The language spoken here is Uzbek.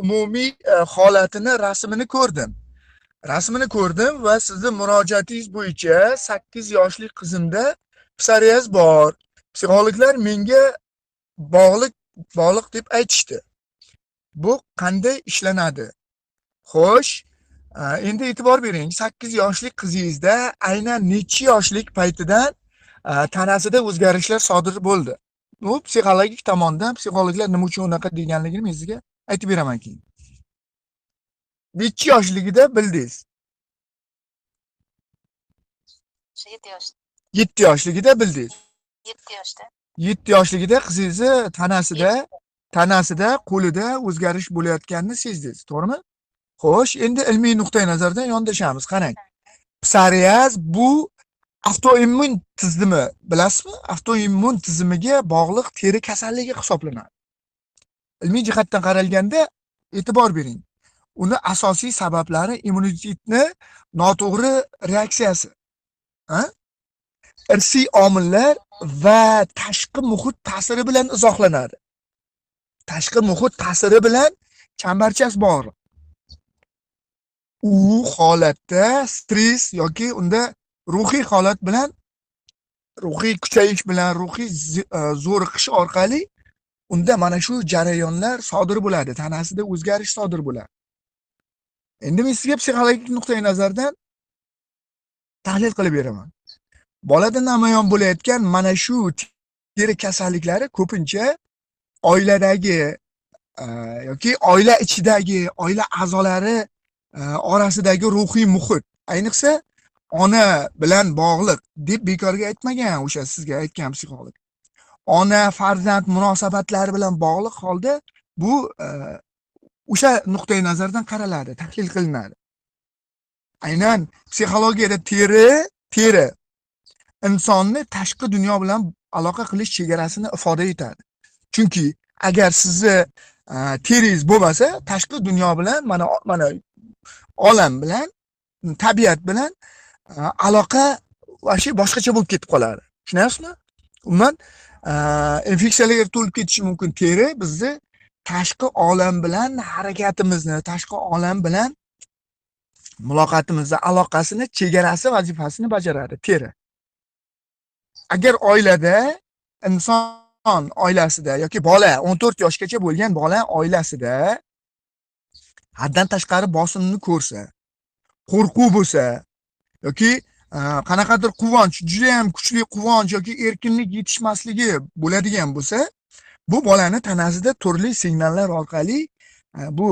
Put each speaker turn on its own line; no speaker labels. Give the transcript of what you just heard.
umumiy holatini rasmini ko'rdim va sizni murojaatingiz bo'yicha 8 yoshli qizimda psoriaz bor. Psixologlar menga bog'liq deb aytishdi. Bu qanday ishlanadi? Xo'sh, endi e'tibor bering. 8 yoshli qizingizda aynan necha yoshlik paytidan tanasida o'zgarishlar sodir bo'ldi? Bu psixologik tomondan psixologlar nima uchun unaqa deganligini men sizga aytib beraman keyin. Necha yoshligida bildingiz?
7 yoshda.
7 yoshligida bildingiz.
7 yoshda.
7 yoshligida qizingizni tanasida, qo'lida o'zgarish bo'layotganini sezdingiz, to'g'rimi? Xo'sh, endi ilmiy nuqtai nazardan yondashamiz. Qarang. Psoriaz bu avtoimmun tizimi, bilasizmi? Avtoimmun tizimiga bog'liq teri kasalligi hisoblanadi. Ilmiy jihatdan qaralganda e'tibor bering. Uni asosiy sabablari immunitetni noto'g'ri reaksiyasi, irsiy omillar va tashqi muhit ta'siri bilan izohlanadi. Tashqi muhit ta'siri bilan chambarchas bog'liq. U holatda stress yoki unda ruhiy holat bilan, ruhiy kuchayish bilan, ruhiy zo'riqish orqali unda mana shu jarayonlar sodir bo'ladi, tanasida o'zgarish sodir bo'ladi. Endi men sizga psixologik nuqtai nazardan tahlil qilib beraman. Bolada namoyon bo'layotgan mana shu teri kasalliklari ko'pincha oiladagi yoki oila ichidagi, oila a'zolari orasidagi ruhiy muhit, ayniqsa ona bilan bog'liq deb bekorga aytmagan o'sha sizga aytgan psixolog. Ona farzand munosabatlari bilan bog'liq holda bu o'sha nuqtai nazardan qaraladi, tahlil qilinadi. Aynan psixologiyada teri insonni tashqi dunyo bilan aloqa qilish chegarasini ifoda etadi. Chunki agar sizni teringiz bo'lmasa, tashqi dunyo bilan mana olam bilan, tabiat bilan aloqa boshqacha bo'lib ketib qoladi. Tushunyapsizmi? Umuman infeksiyalarga to'lib ketishi mumkin. Teri bizni tashqi olam bilan harakatimizni, tashqi olam bilan muloqotimizni, aloqasini, chegarasi, vazifasini bajaradi teri. Agar oilada inson oilasida yoki bola 14 yoshgacha bo'lgan bola oilasida haddan tashqari bosimni ko'rsa, qo'rquv bo'lsa yoki qanaqadir quvonch, juda ham kuchli quvonch yoki erkinlik yetishmasligi bo'ladigan bo'lsa, bu bolani tanasida turli signallar orqali bu